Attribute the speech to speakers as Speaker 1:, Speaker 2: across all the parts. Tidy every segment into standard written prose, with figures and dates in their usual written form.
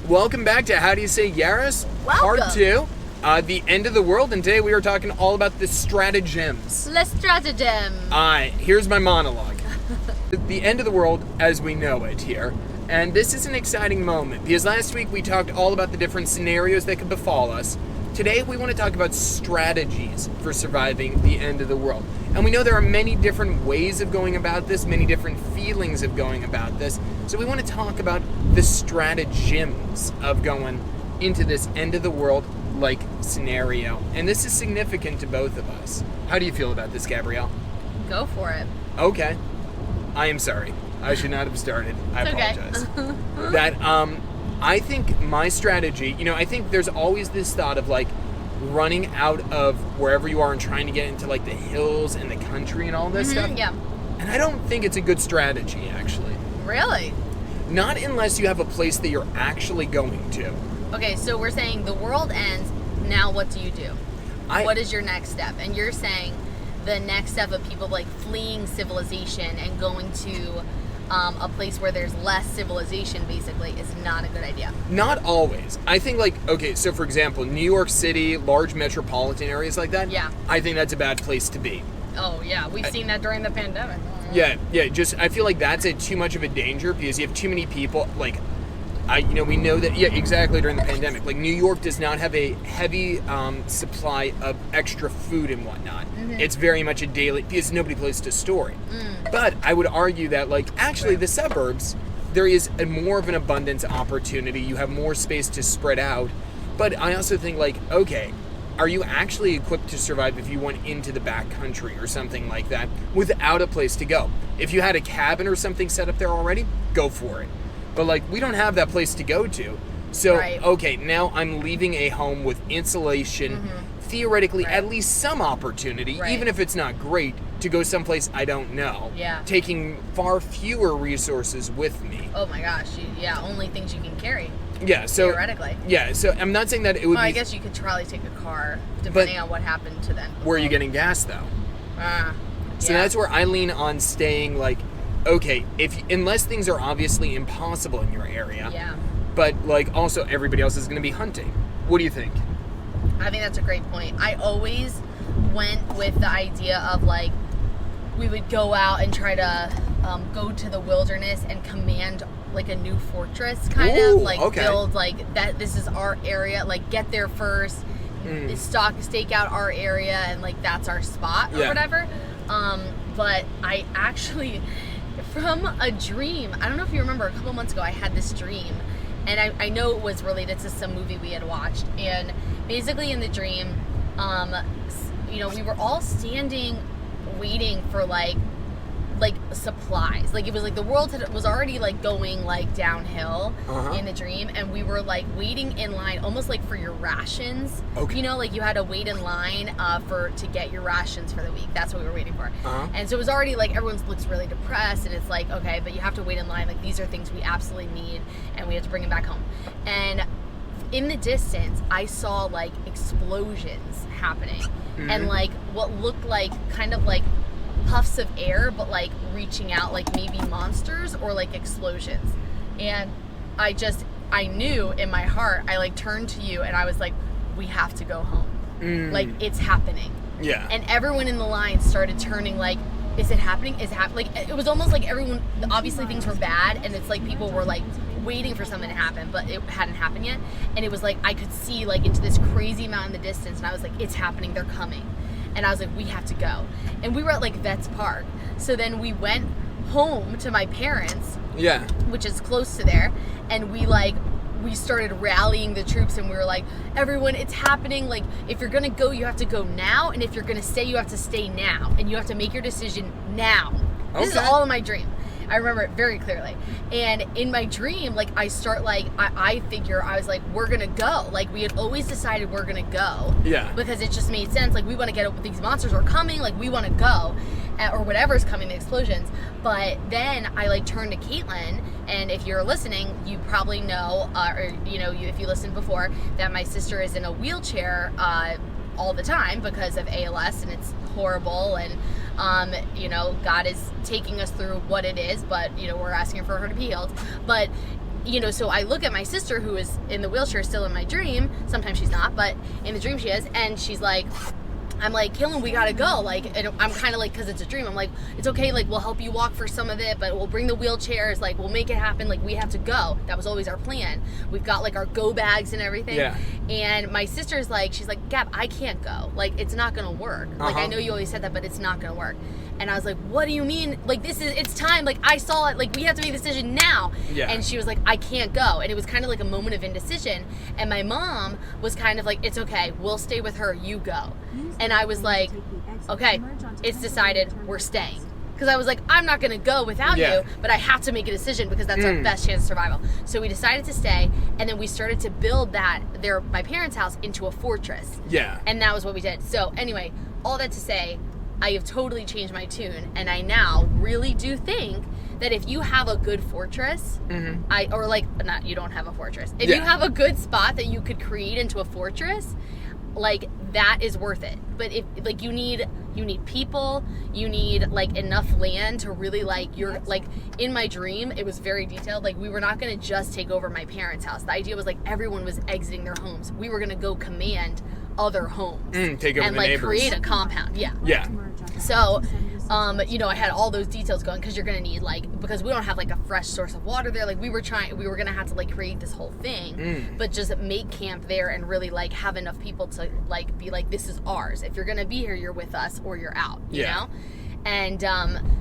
Speaker 1: Welcome back to How Do You Say Yaris?
Speaker 2: Welcome.
Speaker 1: Part 2, the end of the world, and today we are talking all about the stratagems.
Speaker 2: Le stratagem.
Speaker 1: Here's my monologue. The end of the world as we know it here. And this is an exciting moment, because last week we talked all about the different scenarios that could befall us. Today we want to talk about strategies for surviving the end of the world. And we know there are many different ways of going about this, many different feelings of going about this. So we want to talk about the stratagems of going into this end of the world like scenario. And this is significant to both of us. How do you feel about this, Gabrielle?
Speaker 2: Go for it.
Speaker 1: Okay. I am sorry. I should not have started. I apologize.
Speaker 2: Okay.
Speaker 1: I think my strategy, I think there's always this thought of like running out of wherever you are and trying to get into like the hills and the country and all this stuff.
Speaker 2: Yeah.
Speaker 1: And I don't think it's a good strategy, actually.
Speaker 2: Really?
Speaker 1: Not unless you have a place that you're actually going to.
Speaker 2: Okay, so we're saying the world ends. Now what do you do? What is your next step? And you're saying the next step of people like fleeing civilization and going to a place where there's less civilization basically is not a good idea.
Speaker 1: Not always. I think so for example, New York City, large metropolitan areas like that,
Speaker 2: yeah,
Speaker 1: I think that's a bad place to be.
Speaker 2: Oh yeah, we've seen that during the pandemic.
Speaker 1: Yeah, I feel like that's too much of a danger because you have too many people, we know that, exactly, during the pandemic. Like, New York does not have a heavy supply of extra food and whatnot. Mm-hmm. It's very much a daily, because nobody places to store it. But I would argue that, the suburbs, there is more of an abundance opportunity. You have more space to spread out. But I also think, okay, are you actually equipped to survive if you went into the back country or something like that without a place to go? If you had a cabin or something set up there already, go for it. But, we don't have that place to go to. So,
Speaker 2: right.
Speaker 1: Okay, now I'm leaving a home with insulation, theoretically at least some opportunity, even if it's not great, to go someplace I don't know.
Speaker 2: Yeah.
Speaker 1: Taking far fewer resources with me.
Speaker 2: Oh my gosh, only things you can carry.
Speaker 1: Yeah, so...
Speaker 2: Theoretically.
Speaker 1: Yeah, so I'm not saying that it would be...
Speaker 2: I guess you could probably take a car, depending on what happened to them.
Speaker 1: Where are you getting gas, though? So that's where I lean on staying, okay, unless things are obviously impossible in your area.
Speaker 2: Yeah.
Speaker 1: But, also everybody else is going to be hunting. What do you think?
Speaker 2: I think that's a great point. I always went with the idea of, we would go out and try to go to the wilderness and command, a new fortress, kind of. Build, that this is our area, get there first, stake out our area, and, that's our spot or whatever. But I actually... From a dream, I don't know if you remember, a couple months ago I had this dream, and I know it was related to some movie we had watched, and basically in the dream, we were all standing waiting for supplies. It was the world was already going downhill in the dream, and we were waiting in line almost for your rations. Okay. You had to wait in line to get your rations for the week. That's what we were waiting for. And so it was already everyone looks really depressed, and it's okay, but you have to wait in line. These are things we absolutely need, and we have to bring them back home. And in the distance, I saw explosions happening, and what looked kind of puffs of air, but reaching out maybe monsters or explosions. And I knew in my heart, I turned to you and I was we have to go home. It's happening.
Speaker 1: Yeah.
Speaker 2: And everyone in the line started turning is it happening? Is it happening? It was almost everyone, obviously things were bad, and it's people were waiting for something to happen, but it hadn't happened yet. And it was I could see into this crazy amount in the distance, and I was it's happening, they're coming. And I was we have to go. And we were at Vets Park. So then we went home to my parents. Yeah. Which is close to there. And we started rallying the troops, and we were everyone, it's happening. If you're gonna go, you have to go now. And if you're gonna stay, you have to stay now. And you have to make your decision now. Okay. This is all in my dream. I remember it very clearly. And in my dream, I start, I figure, I was we're gonna go. We had always decided we're gonna go. Yeah. Because it just made sense. We want to get, these monsters are coming, we want to go. Or whatever's coming, the explosions. But then I, turned to Caitlin, and if you're listening, you probably know, if you listened before, that my sister is in a wheelchair, all the time because of ALS, and it's horrible, and God is taking us through what it is, but we're asking for her to be healed. But so I look at my sister who is in the wheelchair still in my dream. Sometimes she's not, but in the dream she is. And she's like, I'm like, Killen, we gotta go. Like, and I'm kind of like, because it's a dream, I'm like, it's okay, like, we'll help you walk for some of it, but we'll bring the wheelchairs, like, we'll make it happen, like, we have to go. That was always our plan. We've got, like, our go bags and everything.
Speaker 1: Yeah.
Speaker 2: And my sister's like, she's like, Gab, I can't go. Like, it's not gonna work. Like, I know you always said that, but it's not gonna work. And I was like, what do you mean? Like, it's time. Like, I saw it. Like, we have to make a decision now.
Speaker 1: Yeah.
Speaker 2: And she was like, I can't go. And it was kind of like a moment of indecision. And my mom was kind of like, it's okay. We'll stay with her. You go. And I was like, okay, it's decided. We're staying. Because I was like, I'm not going to go without you, but I have to make a decision because that's our best chance of survival. So we decided to stay, and then we started to build my parents' house into a fortress.
Speaker 1: Yeah.
Speaker 2: And that was what we did. So anyway, all that to say, I have totally changed my tune, and I now really do think that if you have a good fortress, you don't have a fortress. If you have a good spot that you could create into a fortress, like, that is worth it. But if, like, you need people, you need, like, enough land to really, like, you're, like, in my dream, it was very detailed. Like, we were not going to just take over my parents' house. The idea was, like, everyone was exiting their homes. We were going to go command other homes.
Speaker 1: Take over
Speaker 2: and,
Speaker 1: the
Speaker 2: like,
Speaker 1: neighbors.
Speaker 2: Create a compound. Yeah.
Speaker 1: Yeah.
Speaker 2: So, I had all those details going because you're going to need, like, because we don't have, like, a fresh source of water there. Like, we were going to have to, like, create this whole thing, but just make camp there and really, like, have enough people to, like, be like, this is ours. If you're going to be here, you're with us or you're out, you know? And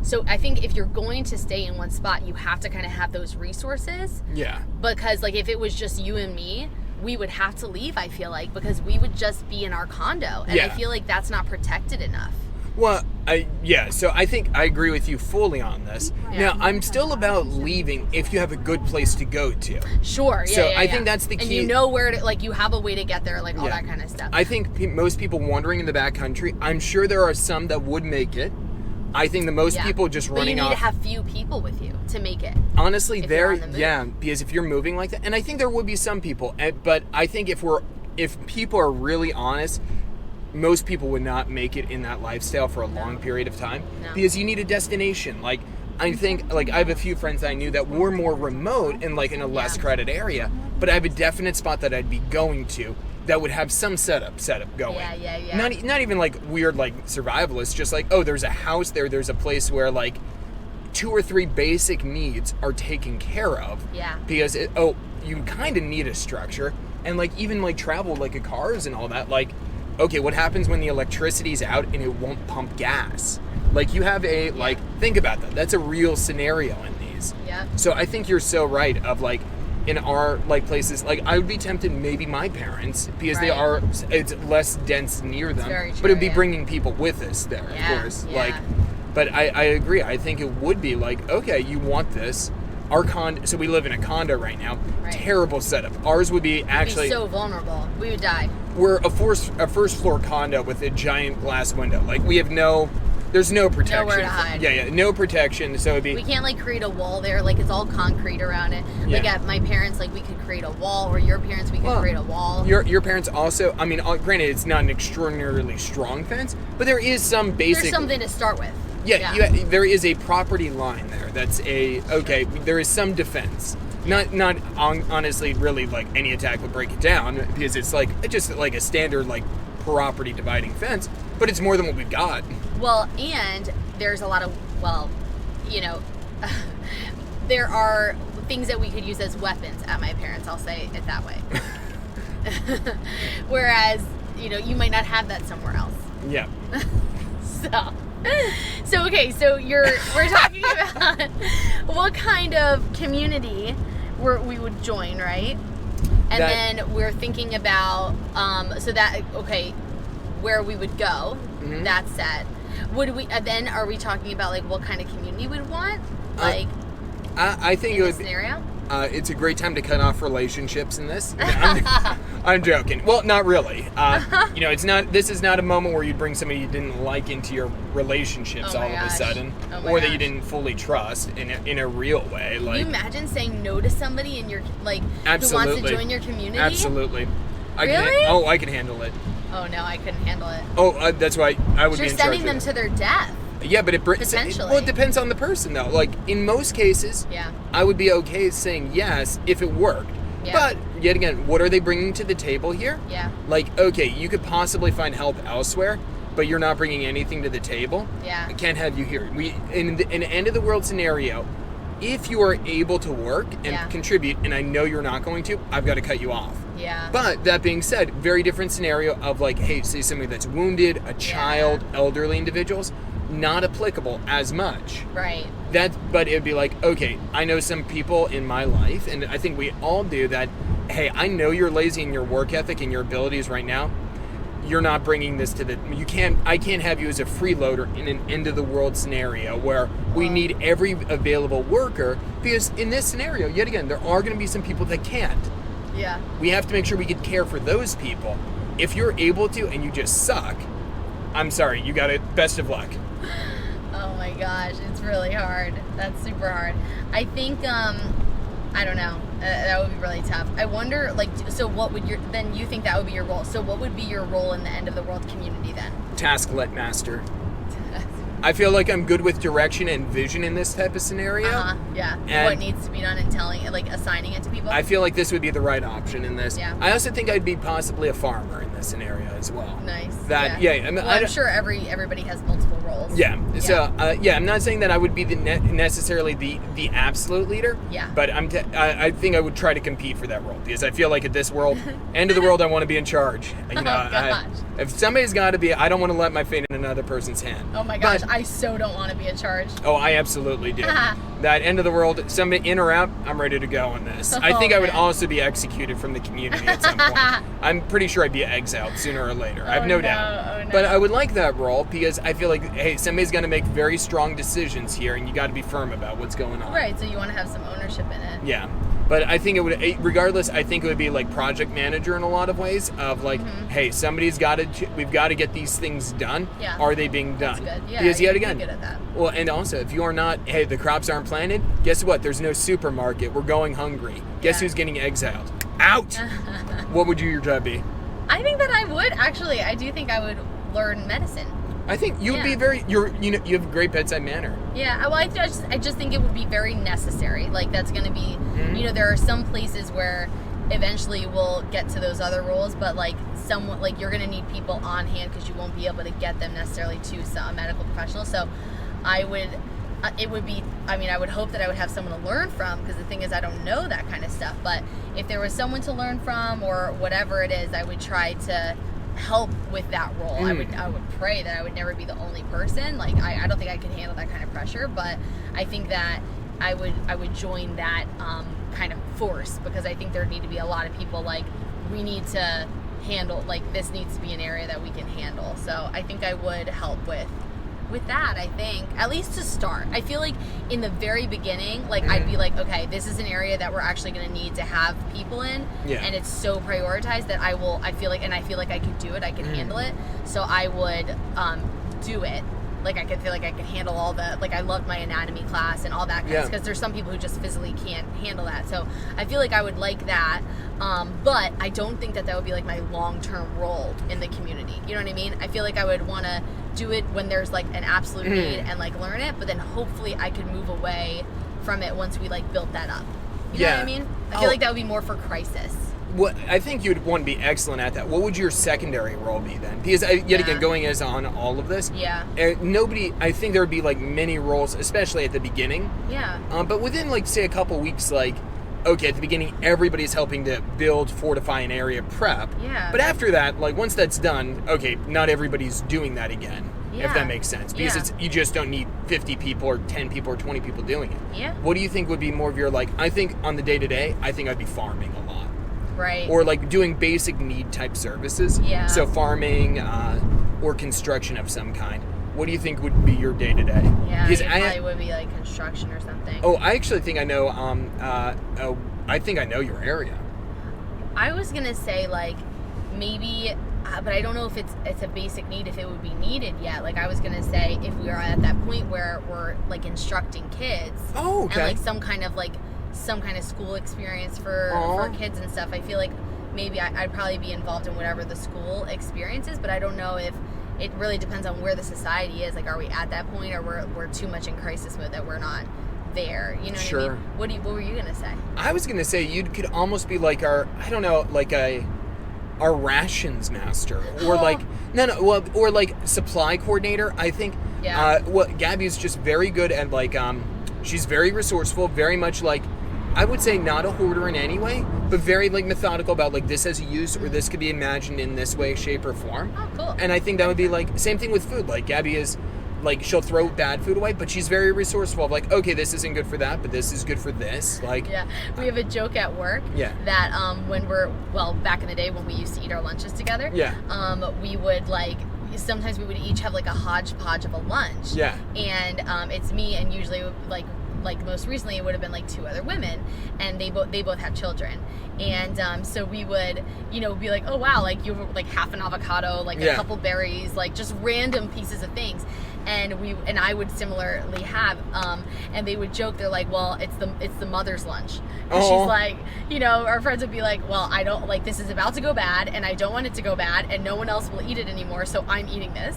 Speaker 2: so I think if you're going to stay in one spot, you have to kind of have those resources. Yeah. Because, like, if it was just you and me, we would have to leave, I feel like, because we would just be in our condo. And I feel like that's not protected enough.
Speaker 1: Well, so I think I agree with you fully on this. Yeah. Now, I'm still about leaving if you have a good place to go to.
Speaker 2: Sure, yeah,
Speaker 1: So I think that's the key.
Speaker 2: And you know where to, like, you have a way to get there, like, all that kind of stuff.
Speaker 1: I think most people wandering in the backcountry, I'm sure there are some that would make it. I think the most people just running off.
Speaker 2: But you need to have few people with you to make it.
Speaker 1: Honestly, because if you're moving like that, and I think there would be some people, but I think if people are really honest, most people would not make it in that lifestyle for a long period of time because you need a destination. Like, I think, like, I have a few friends that I knew that were more remote and, like, in a less crowded area, but I have a definite spot that I'd be going to that would have some setup going. Yeah. Not even, like, weird, like, survivalists, just like, oh, there's a house there's a place where, like, 2 or 3 basic needs are taken care of. Yeah. Because, you kind of need a structure. And, like, even, like, travel, like, cars and all that, like, okay, what happens when the electricity's out and it won't pump gas? Like, you have think about that. That's a real scenario in these. Yeah. So I think you're so right of, like, in our, like, places, like, I would be tempted maybe my parents, because it's less dense near them.
Speaker 2: Very true,
Speaker 1: but it would be bringing people with us there, of course. Yeah. Like, but I agree. I think it would be like, okay, you want this. Our so we live in a condo right now. Right. Terrible setup. Ours would be actually...
Speaker 2: We'd be so vulnerable. We would die.
Speaker 1: We're a first floor condo with a giant glass window. Like, we have there's no protection.
Speaker 2: Nowhere to hide.
Speaker 1: Yeah, no protection. So it'd be...
Speaker 2: We can't, like, create a wall there. Like, it's all concrete around it. Yeah. Like, at my parents, like, we could create a wall, or your parents, we could create a wall.
Speaker 1: Your parents also, I mean, granted, it's not an extraordinarily strong fence, but there is some basic...
Speaker 2: There's something to start with.
Speaker 1: Yeah. There is a property line there. That's there is some defense. Not honestly, really, like, any attack would break it down, because it's just like a standard, like, property dividing fence, but it's more than what we've got.
Speaker 2: Well, and there's a lot of, there are things that we could use as weapons at my parents', I'll say it that way. Whereas, you might not have that somewhere else. Yeah. So okay, so we're talking about what kind of community we would join, right? And then we're thinking about where we would go. Mm-hmm. That's set. Would we then are we talking about, like, what kind of community we'd want? Like,
Speaker 1: I think
Speaker 2: in this scenario.
Speaker 1: It's a great time to cut off relationships in this. I'm joking. Well, not really. This is not a moment where you'd bring somebody you didn't like into your relationships all of a sudden, or that you didn't fully trust in a real way. Like,
Speaker 2: can you imagine saying no to somebody in your, like,
Speaker 1: absolutely,
Speaker 2: who wants to join your community?
Speaker 1: Absolutely.
Speaker 2: Really?
Speaker 1: I can handle it.
Speaker 2: Oh no, I couldn't handle it.
Speaker 1: Oh, that's why I would be in charge of it.
Speaker 2: You're sending them to their death.
Speaker 1: Yeah, but
Speaker 2: Potentially.
Speaker 1: well, it depends on the person, though. Like, in most cases,
Speaker 2: Yeah.
Speaker 1: I would be okay saying yes if it worked.
Speaker 2: Yeah.
Speaker 1: But, yet again, what are they bringing to the table here?
Speaker 2: Yeah.
Speaker 1: Like, okay, you could possibly find help elsewhere, but you're not bringing anything to the table.
Speaker 2: Yeah.
Speaker 1: I can't have you here. In an end-of-the-world scenario, if you are able to work and
Speaker 2: Yeah.
Speaker 1: contribute, and I know you're not going to, I've got to cut you off.
Speaker 2: Yeah.
Speaker 1: But that being said, very different scenario of like, hey, say somebody that's wounded, a child, elderly individuals, not applicable as much.
Speaker 2: Right.
Speaker 1: But it'd be like, okay, I know some people in my life, and I think we all do that. Hey, I know you're lazy in your work ethic and your abilities right now. You're not bringing this to I can't have you as a freeloader in an end of the world scenario where we need every available worker, because in this scenario, yet again, there are going to be some people that can't.
Speaker 2: Yeah.
Speaker 1: We have to make sure we can care for those people. If you're able to and you just suck, I'm sorry, you got it. Best of luck.
Speaker 2: Oh my gosh, it's really hard. That's super hard. I think, I don't know. That would be really tough. I wonder, like, so what would then you think that would be your role? So what would be your role in the end of the world community then?
Speaker 1: Task let master. I feel like I'm good with direction and vision in this type of scenario.
Speaker 2: Yeah.
Speaker 1: And
Speaker 2: what needs to be done and assigning it to people?
Speaker 1: I feel like this would be the right option in this.
Speaker 2: Yeah.
Speaker 1: I also think I'd be possibly a farmer in this scenario as well.
Speaker 2: Nice.
Speaker 1: I'm
Speaker 2: sure everybody has multiple roles.
Speaker 1: Yeah. So I'm not saying that I would be necessarily the absolute leader.
Speaker 2: Yeah.
Speaker 1: But I think I would try to compete for that role, because I feel like at this world, end of the world, I want to be in charge. You know,
Speaker 2: gosh.
Speaker 1: If somebody's got to be, I don't want to let my fate in another person's hand.
Speaker 2: Oh my gosh, I so don't want to be in charge.
Speaker 1: Oh, I absolutely do. That end of the world, somebody in or out, I'm ready to go on this. I think I would also be executed from the community at some point. I'm pretty sure I'd be exiled sooner or later. I have no doubt.
Speaker 2: Oh, no.
Speaker 1: But I would like that role, because I feel like, hey, somebody's going to make very strong decisions here, and you got to be firm about what's going on.
Speaker 2: Right, so you want to have some ownership in it.
Speaker 1: Yeah. But I think it would, regardless, I think it would be like project manager in a lot of ways of like, hey, we've got to get these things done.
Speaker 2: Yeah.
Speaker 1: Are they being done?
Speaker 2: That's good. Yeah,
Speaker 1: because yet
Speaker 2: you'd be
Speaker 1: again,
Speaker 2: good at that.
Speaker 1: well, and also if you are not, hey, the crops aren't planted, guess what? There's no supermarket. We're going hungry. Guess who's getting exiled? Out! What would your job be?
Speaker 2: I think that I would, actually. I do think I would learn medicine.
Speaker 1: I think you would be you have a great bedside manner.
Speaker 2: Yeah, well, I just think it would be very necessary. Like, that's going to be, there are some places where eventually we'll get to those other roles, but like you're going to need people on hand because you won't be able to get them necessarily to a medical professional. So I would hope that I would have someone to learn from, because the thing is, I don't know that kind of stuff. But if there was someone to learn from or whatever it is, I would try to help with that role. I would pray that I would never be the only person. Like, I don't think I could handle that kind of pressure, but I think that I would join that kind of force, because I think there need to be a lot of people like, we need to handle, like, this needs to be an area that we can handle. So I think I would help with that. I think, at least to start, I feel like in the very beginning, like, I'd be like, okay, this is an area that we're actually going to need to have people in, and it's so prioritized that I feel like I could do it, I could handle it, so I would do it. Like, I could feel like I could handle all the, like, I loved my anatomy class and all that kind of stuff, because there's some people who just physically can't handle that. So I feel like I would like that, but I don't think that would be like my long-term role in the community. You know what I mean? I feel like I would want to do it when there's like an absolute need and like learn it, but then hopefully I could move away from it once we like built that up. You know what I mean? I feel like that would be more for crisis.
Speaker 1: What I think you would want to be excellent at that. What would your secondary role be then? Because again, going as on all of this, I think there would be like many roles, especially at the beginning.
Speaker 2: Yeah.
Speaker 1: But within like say a couple weeks, like, okay, at the beginning everybody's helping to build, fortify an area, prep.
Speaker 2: Yeah.
Speaker 1: But after that, like once that's done, okay, not everybody's doing that again.
Speaker 2: Yeah.
Speaker 1: If that makes sense, because you just don't need 50 people or 10 people or 20 people doing it.
Speaker 2: Yeah.
Speaker 1: What do you think would be more of your like? I think on the day-to-day, I think I'd be farming a lot.
Speaker 2: Right.
Speaker 1: Or like doing basic need type services.
Speaker 2: Yeah.
Speaker 1: So farming or construction of some kind. What do you think would be your day to day?
Speaker 2: Yeah, it probably would be like construction or something.
Speaker 1: Oh, I actually think I know. I think I know your area.
Speaker 2: I was gonna say like maybe, but I don't know if it's a basic need, if it would be needed yet. Like, I was gonna say if we are at that point where we're like instructing kids.
Speaker 1: Oh, okay.
Speaker 2: And like some kind of school experience for kids and stuff. I feel like maybe I'd probably be involved in whatever the school experience is, but I don't know if it really depends on where the society is. Like, are we at that point, or we're too much in crisis mode that we're not there? You know what I mean? What were you gonna say?
Speaker 1: I was gonna say you could almost be like our rations master, or or like supply coordinator. I think.
Speaker 2: Yeah.
Speaker 1: Gabby's just very good at like she's very resourceful, very much like, I would say not a hoarder in any way, but very like methodical about like this has a use, or this could be imagined in this way, shape, or form.
Speaker 2: Oh, cool.
Speaker 1: And I think that would be like same thing with food. Like Gabby is like, she'll throw bad food away, but she's very resourceful of like, okay, this isn't good for that, but this is good for this. Like,
Speaker 2: yeah, we have a joke at work.
Speaker 1: Yeah.
Speaker 2: That when back in the day when we used to eat our lunches together.
Speaker 1: Yeah.
Speaker 2: We would like. Sometimes we would each have like a hodgepodge of a lunch.
Speaker 1: Yeah.
Speaker 2: And it's me, and usually like most recently it would have been like 2 other women, and they both have children. And so we would, be like, oh wow, like you have like half an avocado, like a couple berries, like just random pieces of things. And I would similarly have, and they would joke, they're like, well, it's the mother's lunch. And she's like, our friends would be like, well, I don't, like, this is about to go bad, and I don't want it to go bad, and no one else will eat it anymore, so I'm eating this.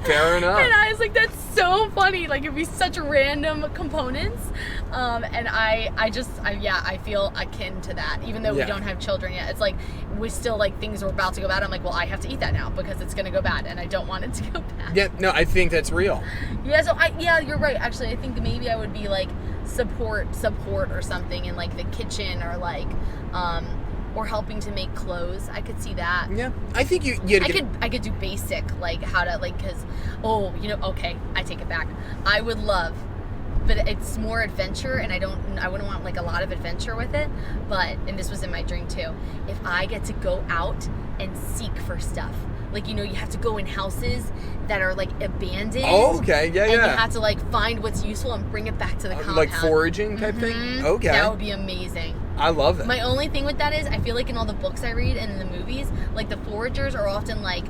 Speaker 1: Fair enough.
Speaker 2: And I was like, that's so funny. Like, it'd be such random components. And I feel akin to that, even though we don't have children yet. It's like, we still, like, things are about to go bad. I'm like, well, I have to eat that now because it's going to go bad, and I don't want it to go bad.
Speaker 1: Yeah, no, I think that's real.
Speaker 2: Yeah, so you're right. Actually, I think maybe I would be like support or something in like the kitchen, or like or helping to make clothes. I could see that. Yeah,
Speaker 1: I think
Speaker 2: I could do basic, like how to, like, because okay, I take it back. I would love, but it's more adventure, and I wouldn't want like a lot of adventure with it. But, and this was in my dream too, if I get to go out and seek for stuff. Like, you have to go in houses that are, like, abandoned.
Speaker 1: Oh, okay. Yeah,
Speaker 2: and you have to, like, find what's useful and bring it back to the compound.
Speaker 1: Like foraging type thing? Okay.
Speaker 2: That would be amazing.
Speaker 1: I love it.
Speaker 2: My only thing with that is, I feel like in all the books I read and in the movies, like, the foragers are often, like,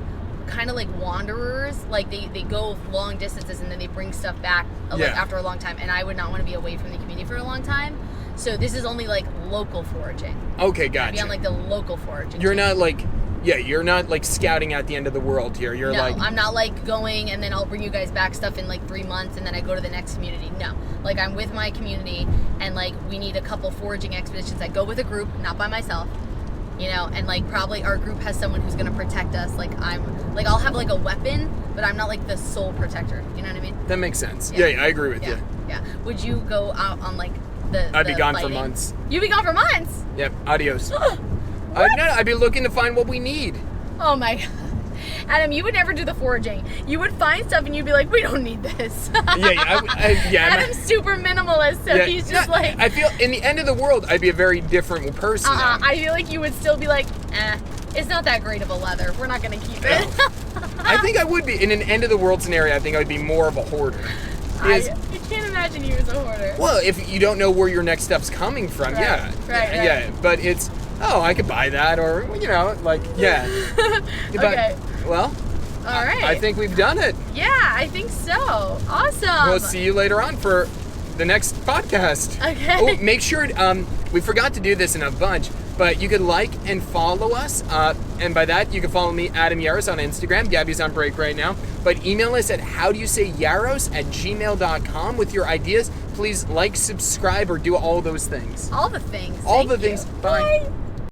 Speaker 2: kind of like wanderers. Like, they go long distances and then they bring stuff back, like, after a long time. And I would not want to be away from the community for a long time. So this is only, like, local foraging.
Speaker 1: Okay, gotcha.
Speaker 2: I'd be on, like, the local foraging.
Speaker 1: You're not, like... Yeah, you're not like scouting at the end of the world here. You're like...
Speaker 2: No, I'm not like going and then I'll bring you guys back stuff in like 3 months and then I go to the next community. No. Like, I'm with my community, and like we need a couple foraging expeditions. I go with a group, not by myself. And like probably our group has someone who's gonna protect us. Like, I'll have like a weapon, but I'm not like the sole protector. You know what I mean?
Speaker 1: That makes sense. Yeah, I agree with you.
Speaker 2: Yeah. Would you go out on like
Speaker 1: I'd be gone
Speaker 2: fighting?
Speaker 1: for months.
Speaker 2: You'd be gone for months?
Speaker 1: Yep, adios. I'd be looking to find what we need.
Speaker 2: Oh my God. Adam, you would never do the foraging. You would find stuff and you'd be like, we don't need this. Adam's super minimalist, so he's just like...
Speaker 1: I feel in the end of the world, I'd be a very different person.
Speaker 2: I feel like you would still be like, it's not that great of a leather. We're not going to keep it.
Speaker 1: I think I would be. In an end of the world scenario, I think I would be more of a hoarder.
Speaker 2: I can't imagine you as a hoarder.
Speaker 1: Well, if you don't know where your next step's coming from,
Speaker 2: Right.
Speaker 1: But it's... Oh, I could buy that, or, yeah.
Speaker 2: Okay.
Speaker 1: Well,
Speaker 2: all right.
Speaker 1: I think we've done it.
Speaker 2: Yeah, I think so. Awesome.
Speaker 1: We'll see you later on for the next podcast.
Speaker 2: Okay.
Speaker 1: Oh, make sure, we forgot to do this in a bunch, but you could like and follow us, and by that, you can follow me, Adam Yaros, on Instagram. Gabby's on break right now. But email us at howdoyousayyaros@gmail.com with your ideas. Please like, subscribe, or do all those things.
Speaker 2: All the things.
Speaker 1: All the things. Bye.